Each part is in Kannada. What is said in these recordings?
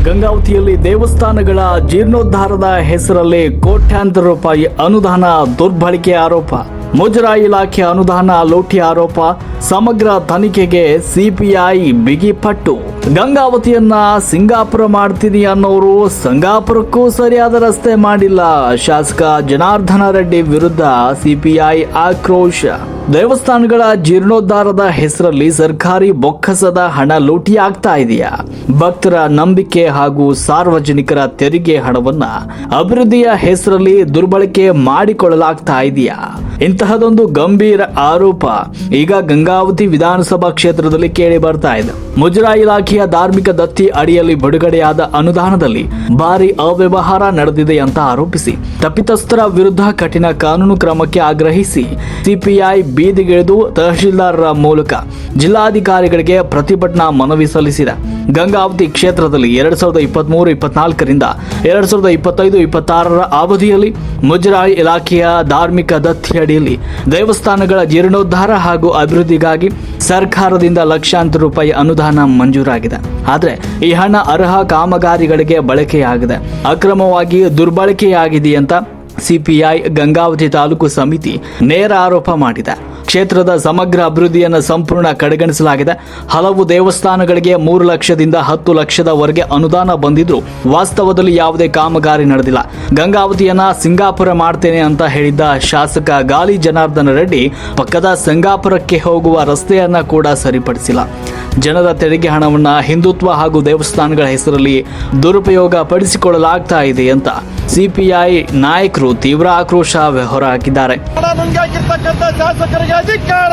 ಗಂಗಾವತಿಯಲ್ಲಿ ದೇವಸ್ಥಾನಗಳ ಜೀರ್ಣೋದ್ಧಾರದ ಹೆಸರಲ್ಲಿ ಕೋಟ್ಯಾಂತರ ರೂಪಾಯಿ ಅನುದಾನ ದುರ್ಬಳಕೆ ಆರೋಪ. ಮುಜರಾಯಿ ಇಲಾಖೆ ಅನುದಾನ ಲೂಟಿ ಆರೋಪ. ಸಮಗ್ರ ತನಿಖೆಗೆ ಸಿಪಿಐ ಬಿಗಿಪಟ್ಟು. ಗಂಗಾವತಿಯನ್ನ ಸಿಂಗಾಪುರ ಮಾಡ್ತೀನಿ ಅನ್ನೋರು ಸಂಗಾಪುರಕ್ಕೂ ಸರಿಯಾದ ರಸ್ತೆ ಮಾಡಿಲ್ಲ. ಶಾಸಕ ಜನಾರ್ದನ ರೆಡ್ಡಿ ವಿರುದ್ಧ ಸಿಪಿಐ ಆಕ್ರೋಶ. ದೇವಸ್ಥಾನಗಳ ಜೀರ್ಣೋದ್ಧಾರದ ಹೆಸರಲ್ಲಿ ಸರ್ಕಾರಿ ಬೊಕ್ಕಸದ ಹಣ ಲೂಟಿ ಆಗ್ತಾ ಇದೆಯಾ? ಭಕ್ತರ ನಂಬಿಕೆ ಹಾಗೂ ಸಾರ್ವಜನಿಕರ ತೆರಿಗೆ ಹಣವನ್ನ ಅಭಿವೃದ್ಧಿಯ ಹೆಸರಲ್ಲಿ ದುರ್ಬಳಕೆ ಮಾಡಿಕೊಳ್ಳಲಾಗ್ತಾ ಇದೆಯಾ? ಇಂತಹದೊಂದು ಗಂಭೀರ ಆರೋಪ ಈಗ ಗಂಗಾವತಿ ವಿಧಾನಸಭಾ ಕ್ಷೇತ್ರದಲ್ಲಿ ಕೇಳಿ ಬರ್ತಾ ಇದೆ. ಮುಜರಾಯಿ ಇಲಾಖೆಯ ಧಾರ್ಮಿಕ ದತ್ತಿ ಅಡಿಯಲ್ಲಿ ಬಿಡುಗಡೆಯಾದ ಅನುದಾನದಲ್ಲಿ ಭಾರಿ ಅವ್ಯವಹಾರ ನಡೆದಿದೆ ಅಂತ ಆರೋಪಿಸಿ ತಪ್ಪಿತಸ್ಥರ ವಿರುದ್ಧ ಕಠಿಣ ಕಾನೂನು ಕ್ರಮಕ್ಕೆ ಆಗ್ರಹಿಸಿ ಸಿಪಿಐ ಬೀದಿಗಿಳಿದು ತಹಶೀಲ್ದಾರರ ಮೂಲಕ ಜಿಲ್ಲಾಧಿಕಾರಿಗಳಿಗೆ ಪ್ರತಿಭಟನಾ ಮನವಿ ಸಲ್ಲಿಸಿದೆ. ಗಂಗಾವತಿ ಕ್ಷೇತ್ರದಲ್ಲಿ 2023-24ರಿಂದ 2025-26ರ ಅವಧಿಯಲ್ಲಿ ಮುಜರಾಯಿ ಇಲಾಖೆಯ ಧಾರ್ಮಿಕ ದತ್ತಿ ಅಡಿಯಲ್ಲಿ ದೇವಸ್ಥಾನಗಳ ಜೀರ್ಣೋದ್ಧಾರ ಹಾಗೂ ಅಭಿವೃದ್ಧಿಗಾಗಿ ಸರ್ಕಾರದಿಂದ ಲಕ್ಷಾಂತರ ರೂಪಾಯಿ ಅನುದಾನ ಮಂಜೂರಾಗಿದೆ. ಆದರೆ ಈ ಹಣ ಅರ್ಹ ಕಾಮಗಾರಿಗಳಿಗೆ ಬಳಕೆಯಾಗಿದೆ, ಅಕ್ರಮವಾಗಿ ದುರ್ಬಳಕೆಯಾಗಿದೆ ಅಂತ ಸಿಪಿಐ ಗಂಗಾವತಿ ತಾಲೂಕು ಸಮಿತಿ ನೇರ ಆರೋಪ ಮಾಡಿದೆ. ಕ್ಷೇತ್ರದ ಸಮಗ್ರ ಅಭಿವೃದ್ಧಿಯನ್ನು ಸಂಪೂರ್ಣ ಕಡೆಗಣಿಸಲಾಗಿದೆ. ಹಲವು ದೇವಸ್ಥಾನಗಳಿಗೆ 3 ಲಕ್ಷದಿಂದ 10 ಲಕ್ಷದವರೆಗೆ ಅನುದಾನ ಬಂದಿದ್ರು ವಾಸ್ತವದಲ್ಲಿ ಯಾವುದೇ ಕಾಮಗಾರಿ ನಡೆದಿಲ್ಲ. ಗಂಗಾವತಿಯನ್ನ ಸಿಂಗಾಪುರ ಮಾಡ್ತೇನೆ ಅಂತ ಹೇಳಿದ್ದ ಶಾಸಕ ಗಾಲಿ ಜನಾರ್ದನ ರೆಡ್ಡಿ ಪಕ್ಕದ ಸಿಂಗಾಪುರಕ್ಕೆ ಹೋಗುವ ರಸ್ತೆಯನ್ನ ಕೂಡ ಸರಿಪಡಿಸಿಲ್ಲ. ಜನರ ತೆರಿಗೆ ಹಣವನ್ನ ಹಿಂದುತ್ವ ಹಾಗೂ ದೇವಸ್ಥಾನಗಳ ಹೆಸರಲ್ಲಿ ದುರುಪಯೋಗ ಪಡಿಸಿಕೊಳ್ಳಲಾಗ್ತಾ ಇದೆ ಅಂತ ಸಿಪಿಐ ನಾಯಕರು ತೀವ್ರ ಆಕ್ರೋಶ ಹೊರಹಾಕಿದ್ದಾರೆ. ಶಾಸಕರಿಗೆ ಅಧಿಕಾರ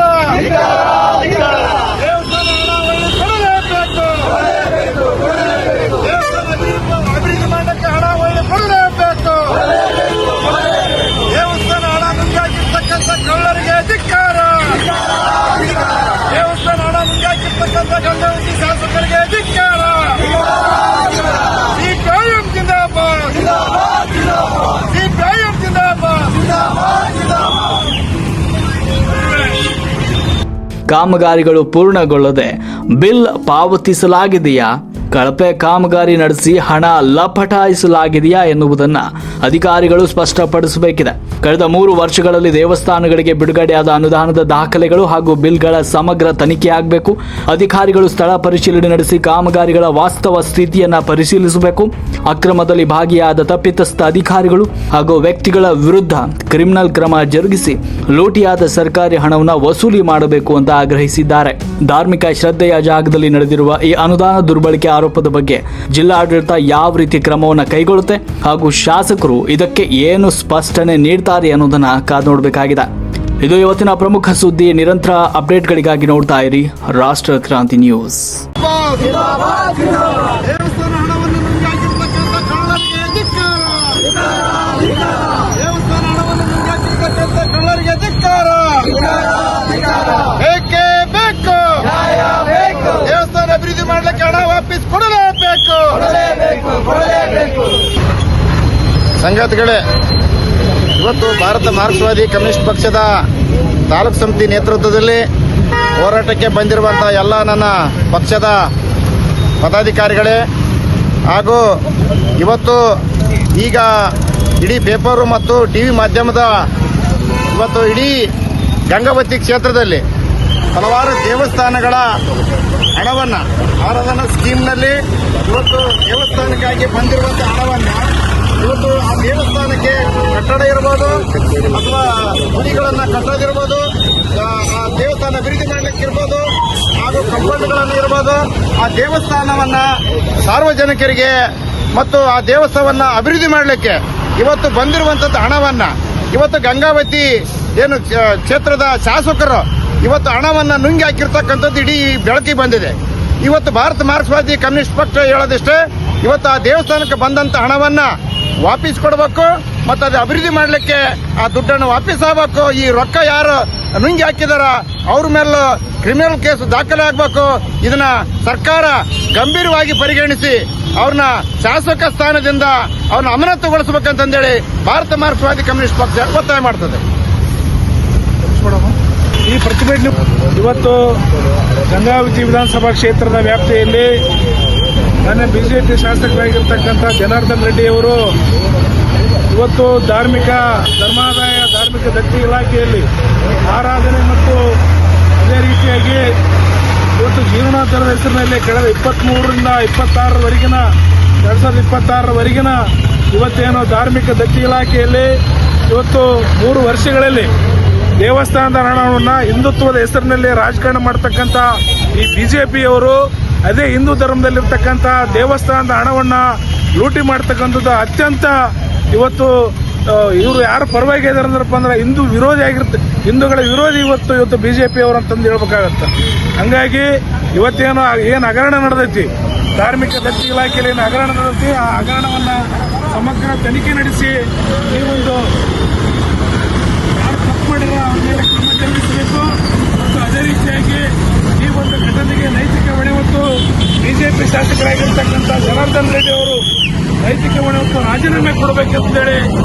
ಅಭಿವೃದ್ಧಿ ಮಾಡಕ್ಕೆ ಹಣ ಕೊಡಲೇಬೇಕು. ದೇವಸ್ಥಾನ ಹಣ ನುಂಗಾಕಿರ್ತಕ್ಕಂಥ ಕಳ್ಳರಿಗೆ ಅಧಿಕಾರ. ದೇವಸ್ಥಾನ ಹಣ ನುಂಗಾಕಿರ್ತಕ್ಕಂಥ ಗಂಗಾವತಿ ಶಾಸಕರಿಗೆ ಅಧಿಕಾರ. ಸಿಪಿಐಎಂ ಜಿಂದಾಬಾದ್, ಸಿಪಿಐಎಂ ಜಿಂದಾಬಾದ್. ಕಾಮಗಾರಿಗಳು ಪೂರ್ಣಗೊಳ್ಳದೆ ಬಿಲ್ ಪಾವತಿಸಲಾಗಿದೆಯಾ? ಕಳಪೆ ಕಾಮಗಾರಿ ನಡೆಸಿ ಹಣ ಲಪಟಾಯಿಸಲಾಗಿದೆಯಾ ಎನ್ನುವುದನ್ನು ಅಧಿಕಾರಿಗಳು ಸ್ಪಷ್ಟಪಡಿಸಬೇಕಿದೆ. ಕಳೆದ 3 ವರ್ಷಗಳಲ್ಲಿ ದೇವಸ್ಥಾನಗಳಿಗೆ ಬಿಡುಗಡೆಯಾದ ಅನುದಾನದ ದಾಖಲೆಗಳು ಹಾಗೂ ಬಿಲ್ಗಳ ಸಮಗ್ರ ತನಿಖೆಯಾಗಬೇಕು. ಅಧಿಕಾರಿಗಳು ಸ್ಥಳ ಪರಿಶೀಲನೆ ನಡೆಸಿ ಕಾಮಗಾರಿಗಳ ವಾಸ್ತವ ಸ್ಥಿತಿಯನ್ನ ಪರಿಶೀಲಿಸಬೇಕು. ಅಕ್ರಮದಲ್ಲಿ ಭಾಗಿಯಾದ ತಪ್ಪಿತಸ್ಥ ಅಧಿಕಾರಿಗಳು ಹಾಗೂ ವ್ಯಕ್ತಿಗಳ ವಿರುದ್ಧ ಕ್ರಿಮಿನಲ್ ಕ್ರಮ ಜರುಗಿಸಿ ಲೂಟಿಯಾದ ಸರ್ಕಾರಿ ಹಣವನ್ನು ವಸೂಲಿ ಮಾಡಬೇಕು ಅಂತ ಆಗ್ರಹಿಸಿದ್ದಾರೆ. ಧಾರ್ಮಿಕ ಶ್ರದ್ಧೆಯ ಜಾಗದಲ್ಲಿ ನಡೆದಿರುವ ಈ ಅನುದಾನ ದುರ್ಬಳಕೆ ಆರೋಪದ ಬಗ್ಗೆ ಜಿಲ್ಲಾಡಳಿತ ಯಾವ ರೀತಿ ಕ್ರಮವನ್ನು ಕೈಗೊಳ್ಳುತ್ತೆ ಹಾಗೂ ಶಾಸಕರು ಇದಕ್ಕೆ ಏನು ಸ್ಪಷ್ಟನೆ ನೀಡ್ತಾರೆ ಅನ್ನೋದನ್ನ ಕಾದು ನೋಡಬೇಕಾಗಿದೆ. ಇದು ಇವತ್ತಿನ ಪ್ರಮುಖ ಸುದ್ದಿ. ನಿರಂತರ ಅಪ್ಡೇಟ್ಗಳಿಗಾಗಿ ನೋಡ್ತಾ ಇರಿ ರಾಷ್ಟ್ರ ಕ್ರಾಂತಿ ನ್ಯೂಸ್. ದೇವಸ್ಥಾನ ಅಭಿವೃದ್ಧಿ ಮಾಡಲಿಕ್ಕೆ ಹಣ ವಾಪಸ್ ಕೊಡಲೇಬೇಕು. ಸಂಗತಿಗಳೇ, ಇವತ್ತು ಭಾರತ ಮಾರ್ಕ್ಸ್ವಾದಿ ಕಮ್ಯುನಿಸ್ಟ್ ಪಕ್ಷದ ತಾಲೂಕು ಸಮಿತಿ ನೇತೃತ್ವದಲ್ಲಿ ಹೋರಾಟಕ್ಕೆ ಬಂದಿರುವಂತಹ ಎಲ್ಲ ನನ್ನ ಪಕ್ಷದ ಪದಾಧಿಕಾರಿಗಳೇ ಹಾಗೂ ಇವತ್ತು ಈಗ ಇಡೀ ಪೇಪರು ಮತ್ತು ಟಿವಿ ಮಾಧ್ಯಮದ ಇವತ್ತು ಇಡೀ ಗಂಗಾವತಿ ಕ್ಷೇತ್ರದಲ್ಲಿ ಹಲವಾರು ದೇವಸ್ಥಾನಗಳ ಹಣವನ್ನು ಆರಾಧನ ಸ್ಕೀಮ್ನಲ್ಲಿ ಇವತ್ತು ದೇವಸ್ಥಾನಕ್ಕಾಗಿ ಬಂದಿರುವಂತಹ ಹಣವನ್ನು ಇವತ್ತು ಆ ದೇವಸ್ಥಾನಕ್ಕೆ ಕಟ್ಟಡ ಇರ್ಬೋದು ಅಥವಾ ಗುಡಿಗಳನ್ನು ಕಟ್ಟೋದಿರ್ಬೋದು, ಆ ದೇವಸ್ಥಾನ ಅಭಿವೃದ್ಧಿ ಮಾಡಲಿಕ್ಕಿರ್ಬೋದು ಹಾಗೂ ಕಂಪೌಂಡ್ಗಳನ್ನು ಇರ್ಬೋದು, ಆ ದೇವಸ್ಥಾನವನ್ನು ಸಾರ್ವಜನಿಕರಿಗೆ ಮತ್ತು ಆ ದೇವಸ್ಥಾನವನ್ನು ಅಭಿವೃದ್ಧಿ ಮಾಡಲಿಕ್ಕೆ ಇವತ್ತು ಬಂದಿರುವಂಥದ್ದು ಹಣವನ್ನು ಇವತ್ತು ಗಂಗಾವತಿ ಏನು ಕ್ಷೇತ್ರದ ಶಾಸಕರು ಇವತ್ತು ಹಣವನ್ನು ನುಂಗಿ ಹಾಕಿರ್ತಕ್ಕಂಥದ್ದು ಇಡೀ ಬೆಳಕಿಗೆ ಬಂದಿದೆ. ಇವತ್ತು ಭಾರತ ಮಾರ್ಕ್ಸ್ವಾದಿ ಕಮ್ಯುನಿಸ್ಟ್ ಪಕ್ಷ ಹೇಳೋದಿಷ್ಟೇ, ಇವತ್ತು ಆ ದೇವಸ್ಥಾನಕ್ಕೆ ಬಂದಂಥ ಹಣವನ್ನು ವಾಪಸ್ ಕೊಡಬೇಕು ಮತ್ತು ಅದು ಅಭಿವೃದ್ಧಿ ಮಾಡಲಿಕ್ಕೆ ಆ ದುಡ್ಡನ್ನು ವಾಪಸ್ ಆಗಬೇಕು. ಈ ರೊಕ್ಕ ಯಾರು ನುಂಗಿ ಹಾಕಿದಾರ ಅವ್ರ ಮೇಲೆ ಕ್ರಿಮಿನಲ್ ಕೇಸ್ ದಾಖಲೆ ಆಗಬೇಕು. ಇದನ್ನ ಸರ್ಕಾರ ಗಂಭೀರವಾಗಿ ಪರಿಗಣಿಸಿ ಅವ್ರನ್ನ ಶಾಸಕ ಸ್ಥಾನದಿಂದ ಅವ್ರನ್ನ ಅಮಾನತುಗೊಳಿಸಬೇಕಂತಂದೇಳಿ ಭಾರತ ಮಾರ್ಕ್ಸ್ವಾದಿ ಕಮ್ಯುನಿಸ್ಟ್ ಪಕ್ಷ ಒತ್ತಾಯ ಮಾಡ್ತದೆ. ಈ ಪ್ರತಿಭಟನೆ ಇವತ್ತು ಗಂಗಾವತಿ ವಿಧಾನಸಭಾ ಕ್ಷೇತ್ರದ ವ್ಯಾಪ್ತಿಯಲ್ಲಿ ನನ್ನ ಬಿಜೆಪಿ ಶಾಸಕರಾಗಿರ್ತಕ್ಕಂಥ ಜನಾರ್ದನ್ ರೆಡ್ಡಿ ಅವರು ಇವತ್ತು ಧರ್ಮಾದಾಯ ಧಾರ್ಮಿಕ ದತ್ತಿ ಇಲಾಖೆಯಲ್ಲಿ ಆರಾಧನೆ ಮತ್ತು ಅದೇ ರೀತಿಯಾಗಿ ಇವತ್ತು ಜೀವನಾಧಾರದ ಹೆಸರಿನಲ್ಲಿ ಕಳೆದ 23ರಿಂದ 26ರವರೆಗಿನ 2026ರವರೆಗಿನ ಇವತ್ತೇನು ಧಾರ್ಮಿಕ ದತ್ತಿ ಇಲಾಖೆಯಲ್ಲಿ ಇವತ್ತು 3 ವರ್ಷಗಳಲ್ಲಿ ದೇವಸ್ಥಾನದ ಹಣವನ್ನು ಹಿಂದುತ್ವದ ಹೆಸರಿನಲ್ಲಿ ರಾಜಕಾರಣ ಮಾಡ್ತಕ್ಕಂಥ ಈ ಬಿಜೆಪಿಯವರು ಅದೇ ಹಿಂದೂ ಧರ್ಮದಲ್ಲಿರ್ತಕ್ಕಂಥ ದೇವಸ್ಥಾನದ ಹಣವನ್ನು ಲೂಟಿ ಮಾಡ್ತಕ್ಕಂಥದ್ದು ಅತ್ಯಂತ ಇವತ್ತು ಇವರು ಯಾರು ಪರವಾಗಿ ಇದ್ದಾರೆ ಅಂದ್ರಪ್ಪ ಅಂದ್ರೆ ಹಿಂದೂಗಳ ವಿರೋಧಿ ಇವತ್ತು ಬಿಜೆಪಿ ಅವರು ಅಂತಂದು ಹೇಳ್ಬೇಕಾಗತ್ತೆ. ಹಂಗಾಗಿ ಇವತ್ತೇನು ಏನು ಹಗರಣ ನಡೆದೈತಿ ಧಾರ್ಮಿಕ ದತ್ತಿ ಇಲಾಖೆಯಲ್ಲಿ ಏನು ಹಗರಣ ನಡೆದೈತಿ ಆ ಹಗರಣವನ್ನು ಸಮಗ್ರ ತನಿಖೆ ನಡೆಸಿ ಈ ಒಂದು ಯಾರು ತಪ್ಪು ಮಾಡಿರೋ ಅವ್ರ ಮೇಲೆ ಕ್ರಮ ಜರುಗಿಸಬೇಕು ಮತ್ತು ಅದೇ ರೀತಿಯಾಗಿ ಈ ಒಂದು ಘಟನೆಗೆ ನೈತಿಕ ಹೊಣೆ ಮತ್ತು ಬಿಜೆಪಿ ಶಾಸಕರಾಗಿರ್ತಕ್ಕಂಥ ಜನಾರ್ದನ್ ರೆಡ್ಡಿ ಅವರು ನೈತಿಕ ಹೊಣೆ ಮತ್ತು ರಾಜೀನಾಮೆ ಕೊಡಬೇಕಂತೇಳಿ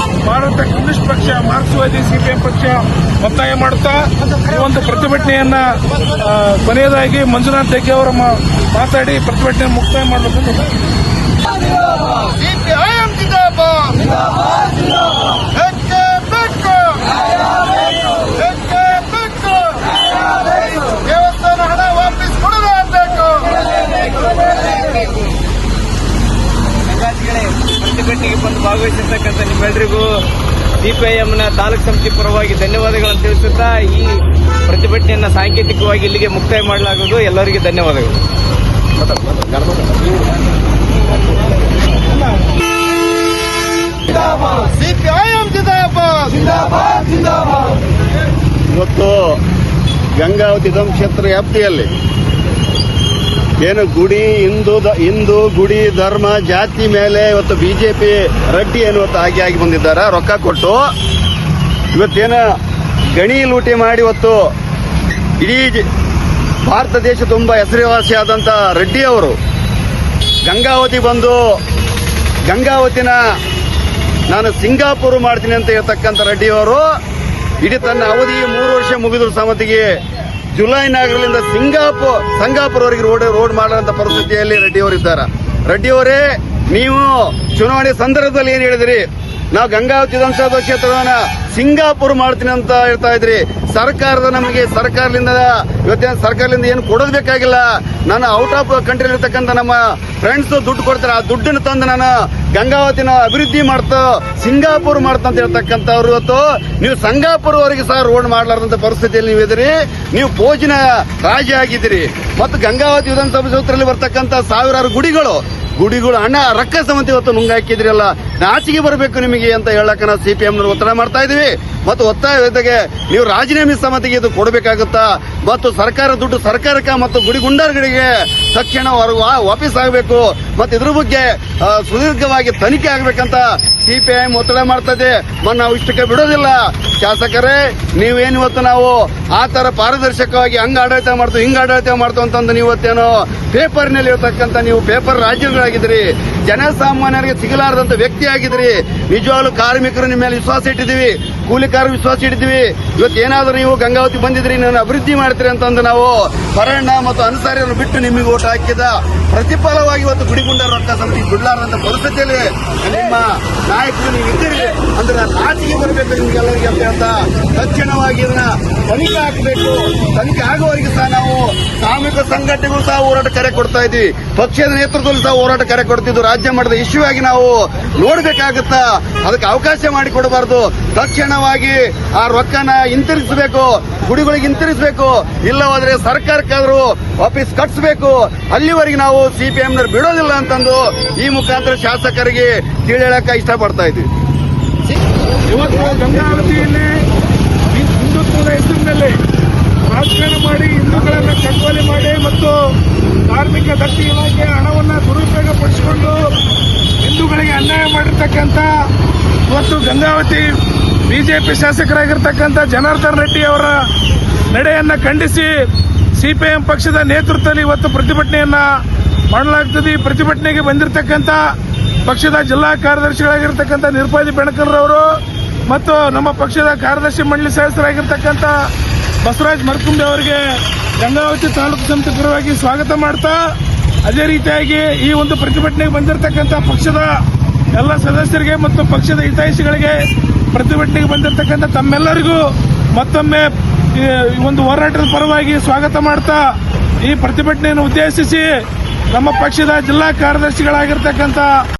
ಭಾರತ ಕಮ್ಯುನಿಸ್ಟ್ ಪಕ್ಷ ಮಾರ್ಕ್ಸ್ವಾದಿ ಸಿಪಿಎಂ ಪಕ್ಷ ಒತ್ತಾಯ ಮಾಡುತ್ತಾ ಈ ಒಂದು ಪ್ರತಿಭಟನೆಯನ್ನ ಕೊನೆಯದಾಗಿ ಮಂಜುನಾಥ್ ಹೆಗ್ಡೆ ಅವರು ಮಾತಾಡಿ ಪ್ರತಿಭಟನೆ ಮುಕ್ತಾಯ ಮಾಡಬೇಕು. ದೇವಸ್ಥಾನ ಹಣ ವಾಪಸ್ ಕೊಡಲೇಬೇಕು. ಪ್ರತಿಭಟನೆಗೆ ಬಂದು ಭಾಗವಹಿಸಿರ್ತಕ್ಕಂಥ ನಿಮ್ಮೆಲ್ಲರಿಗೂ ಸಿಪಿಐಎಂನ ತಾಲೂಕು ಸಮಿತಿ ಪರವಾಗಿ ಧನ್ಯವಾದಗಳನ್ನು ತಿಳಿಸುತ್ತಾ ಈ ಪ್ರತಿಭಟನೆಯನ್ನು ಸಾಂಕೇತಿಕವಾಗಿ ಇಲ್ಲಿಗೆ ಮುಕ್ತಾಯ ಮಾಡಲಾಗುವುದು. ಎಲ್ಲರಿಗೂ ಧನ್ಯವಾದಗಳು. ಸಿಪಿಐಎಂ ಜಿಂದಾಬಾದ್. ಇವತ್ತು ಗಂಗಾವತಿ ಕ್ಷೇತ್ರ ವ್ಯಾಪ್ತಿಯಲ್ಲಿ ಏನು ಹಿಂದೂ ಗುಡಿ ಧರ್ಮ ಜಾತಿ ಮೇಲೆ ಇವತ್ತು ಬಿಜೆಪಿ ರೆಡ್ಡಿ ಇವತ್ತು ಆಗಿ ಬಂದಿದ್ದಾರೆ. ರೊಕ್ಕ ಕೊಟ್ಟು ಇವತ್ತೇನು ಗಣಿ ಲೂಟಿ ಮಾಡಿ ಇವತ್ತು ಇಡೀ ಭಾರತ ದೇಶ ತುಂಬ ಹೆಸರುವಾಸಿಯಾದಂಥ ರೆಡ್ಡಿ ಅವರು ಗಂಗಾವತಿ ಬಂದು ಗಂಗಾವತಿನ ನಾನು ಸಿಂಗಾಪುರ್ ಮಾಡ್ತೀನಿ ಅಂತ ಹೇಳ್ತಕ್ಕಂಥ ರೆಡ್ಡಿ ಅವರು ಇಡೀ ತನ್ನ ಅವಧಿ 3 ವರ್ಷ ಮುಗಿದ್ರು ಸಮತಿಗೆ ಜುಲೈ 4ರಿಂದ ಸಿಂಗಾಪುರ್ವರೆಗೆ ರೋಡ್ ಮಾಡುವಂತ ಪರಿಸ್ಥಿತಿಯಲ್ಲಿ ರೆಡ್ಡಿ ಅವರಿದ್ದಾರೆ. ರೆಡ್ಡಿ ಅವರೇ, ನೀವು ಚುನಾವಣೆ ಸಂದರ್ಭದಲ್ಲಿ ಏನ್ ಹೇಳಿದ್ರಿ? ನಾವು ಗಂಗಾವತಿ ವಿಧಾನಸಭಾ ಕ್ಷೇತ್ರವನ್ನ ಸಿಂಗಾಪುರ್ ಮಾಡ್ತೀನಿ ಅಂತ ಹೇಳ್ತಾ ಇದ್ರಿ. ಸರ್ಕಾರದಿಂದ ಸರ್ಕಾರದಿಂದ ಏನು ಕೊಡೋದು ಬೇಕಾಗಿಲ್ಲ. ನಾನು ಔಟ್ ಆಫ್ ಕಂಟ್ರಿ ಇರ್ತಕ್ಕಂಥ ನಮ್ಮ ಫ್ರೆಂಡ್ಸ್ ದುಡ್ಡು ಕೊಡ್ತಾರೆ. ಆ ದುಡ್ಡನ್ನು ತಂದು ನಾನು ಗಂಗಾವತಿನ ಅಭಿವೃದ್ಧಿ ಮಾಡ್ತಾ ಸಿಂಗಾಪುರ್ ಮಾಡ್ತಾ ಅಂತ ಹೇಳ್ತಕ್ಕಂಥವ್ರು ಇವತ್ತು ನೀವು ಸಿಂಗಾಪುರ್ವರೆಗೆ ಸಹ ರೋಡ್ ಮಾಡಲಾರ್ದಂತ ಪರಿಸ್ಥಿತಿಯಲ್ಲಿ ನೀವು ಇದ್ದೀರಿ. ನೀವು ಪೋಜಿನ ರಾಜಿ ಆಗಿದ್ದೀರಿ. ಮತ್ತು ಗಂಗಾವತಿ ವಿಧಾನಸಭಾ ಕ್ಷೇತ್ರದಲ್ಲಿ ಬರ್ತಕ್ಕಂಥ ಸಾವಿರಾರು ಗುಡಿಗಳು ಹಣ ರೊಕ್ಕ ಸಮಿತಿ ಇವತ್ತು ನುಂಗಾಕಿದ್ರಲ್ಲ, ನಾಚಿಗೆ ಬರಬೇಕು ನಿಮಗೆ ಅಂತ ಹೇಳಕ್ಕೆ ನಾವು ಸಿಪಿಎಂ ಒತ್ತಡ ಮಾಡ್ತಾ ಇದೀವಿ. ಮತ್ತು ಒತ್ತಾಯ ಜೊತೆಗೆ ನೀವು ರಾಜೀನಾಮೆ ಸಮಿತಿಗೆ ಇದು ಕೊಡಬೇಕಾಗುತ್ತಾ ಮತ್ತು ಸರ್ಕಾರ ದುಡ್ಡು ಸರ್ಕಾರಕ್ಕೆ ಮತ್ತು ಗುಡಿ ಗುಂಡಾರ್ಗಳಿಗೆ ತಕ್ಷಣ ವಾಪಸ್ ಆಗಬೇಕು ಮತ್ತು ಇದ್ರ ಬಗ್ಗೆ ಸುದೀರ್ಘವಾಗಿ ತನಿಖೆ ಆಗಬೇಕಂತ ಸಿಪಿಐಎಂ ಒತ್ತಡ ಮಾಡ್ತಾ ಇದೆ. ನಾವು ಇಷ್ಟಕ್ಕೆ ಬಿಡೋದಿಲ್ಲ. ಶಾಸಕರೇ, ನೀವೇನು ಇವತ್ತು ನಾವು ಆ ತರ ಪಾರದರ್ಶಕವಾಗಿ ಹಂಗ ಆಡಳಿತ ಮಾಡ್ತೀವಿ ಹಿಂಗ ಆಡಳಿತ ಮಾಡ್ತೀವಿ ಅಂತಂದು ನೀವು ಇವತ್ತೇನೋ ಪೇಪರ್ನಲ್ಲಿ ಇರ್ತಕ್ಕಂಥ ನೀವು ಪೇಪರ್ ರಾಜ್ಯಗಳಾಗಿದ್ರಿ. ಜನಸಾಮಾನ್ಯರಿಗೆ ಸಿಗಲಾರದಂತ ವ್ಯಕ್ತಿ ಆಗಿದ್ರಿ. ನಿಜವಾಗ್ಲೂ ಕಾರ್ಮಿಕರು ನಿಮ್ಮ ಮೇಲೆ ವಿಶ್ವಾಸ ಇಟ್ಟಿದ್ದೀವಿ, ಕೂಲಿಕಾರರು ವಿಶ್ವಾಸ ಇಟ್ಟಿದ್ದೀವಿ. ಇವತ್ತೇನಾದ್ರೂ ನೀವು ಗಂಗಾವತಿ ಬಂದಿದ್ರಿ, ನಾನು ಅಭಿವೃದ್ಧಿ ಮಾಡ್ತೀರಿ ಅಂತಂದು ನಾವು ಪರಣ್ಣ ಮತ್ತು ಅನ್ಸಾರಿಯನ್ನು ಬಿಟ್ಟು ನಿಮಗೆ ಓಟ್ ಹಾಕಿದ ಪ್ರತಿಫಲವಾಗಿ ಇವತ್ತು ಗುಡಿಗುಂಡ ರೊಕ್ಕ ಸಮಿತಿ ಬಿಡ್ಲಾರಂತ ಪರಿಸ್ಥಿತಿಯಲ್ಲಿ ನಿಮ್ಮ ನಾಯಕರು ನೀವು ಇದ್ದೀರಿ ಅಂದ್ರೆ ನಾಚಿಗೆ ಬರಬೇಕು ನಿಮ್ಗೆಲ್ಲರಿಗೆ ಅಂತ ಹೇಳ್ತಾ ತಕ್ಷಣವಾಗಿ ಇದನ್ನ ತನಿಖೆ ಹಾಕಬೇಕು. ತನಿಖೆ ಆಗುವವರೆಗೆ ಸಹ ನಾವು ಸಾಮೂಹಿಕ ಸಂಘಟನೆಗಳು ಸಹ ಹೋರಾಟ ಕರೆ ಕೊಡ್ತಾ ಇದ್ವಿ. ಪಕ್ಷದ ನೇತೃತ್ವದಲ್ಲಿ ಸಹ ಹೋರಾಟ ಕರೆ ಕೊಡ್ತಿದ್ದು ರಾಜ್ಯ ಮಟ್ಟದ ಇಶ್ಯೂ ಆಗಿ ನಾವು ನೋಡ್ಬೇಕಾಗುತ್ತಾ. ಅದಕ್ಕೆ ಅವಕಾಶ ಮಾಡಿಕೊಡಬಾರ್ದು. ತಕ್ಷಣವಾಗಿ ಆ ರೊಕ್ಕನ ಹಿಂತಿರುಗಿಸಬೇಕು, ಗುಡಿಗಳಿಗೆ ಹಿಂತಿರುಗಿಸಬೇಕು. ಇಲ್ಲವಾದ್ರೆ ಸರ್ಕಾರಕ್ಕಾದ್ರೂ ವಾಪಸ್ ಕಟ್ಸಬೇಕು. ಅಲ್ಲಿವರೆಗೆ ನಾವು ಸಿಪಿಎಂನವ್ರು ಬಿಡೋದಿಲ್ಲ ಅಂತಂದು ಈ ಮುಖಾಂತರ ಶಾಸಕರಿಗೆ ತಿಳಿಯಳಕ ಇಷ್ಟಪಡ್ತಾ ಇದ್ವಿ. ಇವತ್ತು ಗಂಗಾವತಿಯಲ್ಲಿ ಹಿಂದುತ್ವದ ಹೆಸರಿನಲ್ಲಿ ರಾಜಕಾರಣ ಮಾಡಿ ಹಿಂದೂಗಳನ್ನು ಕಗ್ಗೊಲೆ ಮಾಡಿ ಮತ್ತು ಧಾರ್ಮಿಕ ದತ್ತಿ ಇಲಾಖೆ ಹಣವನ್ನು ದುರುಪಯೋಗಪಡಿಸಿಕೊಂಡು ಹಿಂದೂಗಳಿಗೆ ಅನ್ಯಾಯ ಮಾಡಿರ್ತಕ್ಕಂಥ ಇವತ್ತು ಗಂಗಾವತಿ ಬಿಜೆಪಿ ಶಾಸಕರಾಗಿರ್ತಕ್ಕಂಥ ಜನಾರ್ದನ್ ರೆಡ್ಡಿ ಅವರ ನಡೆಯನ್ನು ಖಂಡಿಸಿ ಸಿಪಿಎಂ ಪಕ್ಷದ ನೇತೃತ್ವದಲ್ಲಿ ಇವತ್ತು ಪ್ರತಿಭಟನೆಯನ್ನ ಮಾಡಲಾಗ್ತದೆ. ಈ ಪ್ರತಿಭಟನೆಗೆ ಬಂದಿರತಕ್ಕಂಥ ಪಕ್ಷದ ಜಿಲ್ಲಾ ಕಾರ್ಯದರ್ಶಿಗಳಾಗಿರ್ತಕ್ಕಂಥ ನಿರುಪಾದಿ ಬೆಣಕಲ್ರವರು ಮತ್ತು ನಮ್ಮ ಪಕ್ಷದ ಕಾರ್ಯದರ್ಶಿ ಮಂಡಳಿ ಸದಸ್ಯರಾಗಿರ್ತಕ್ಕಂಥ ಬಸವರಾಜ್ ಮರ್ಕುಂಬೆ ಅವರಿಗೆ ಗಂಗಾವತಿ ತಾಲೂಕು ಸಮಿತಿ ಪರವಾಗಿ ಸ್ವಾಗತ ಮಾಡ್ತಾ, ಅದೇ ರೀತಿಯಾಗಿ ಈ ಒಂದು ಪ್ರತಿಭಟನೆಗೆ ಬಂದಿರತಕ್ಕಂಥ ಪಕ್ಷದ ಎಲ್ಲ ಸದಸ್ಯರಿಗೆ ಮತ್ತು ಪಕ್ಷದ ಹಿತೈಷಿಗಳಿಗೆ, ಪ್ರತಿಭಟನೆಗೆ ಬಂದಿರತಕ್ಕಂಥ ತಮ್ಮೆಲ್ಲರಿಗೂ ಮತ್ತೊಮ್ಮೆ ಈ ಒಂದು ಹೋರಾಟದ ಪರವಾಗಿ ಸ್ವಾಗತ ಮಾಡ್ತಾ, ಈ ಪ್ರತಿಭಟನೆಯನ್ನು ಉದ್ದೇಶಿಸಿ ನಮ್ಮ ಪಕ್ಷದ ಜಿಲ್ಲಾ ಕಾರ್ಯದರ್ಶಿಗಳಾಗಿರ್ತಕ್ಕಂಥ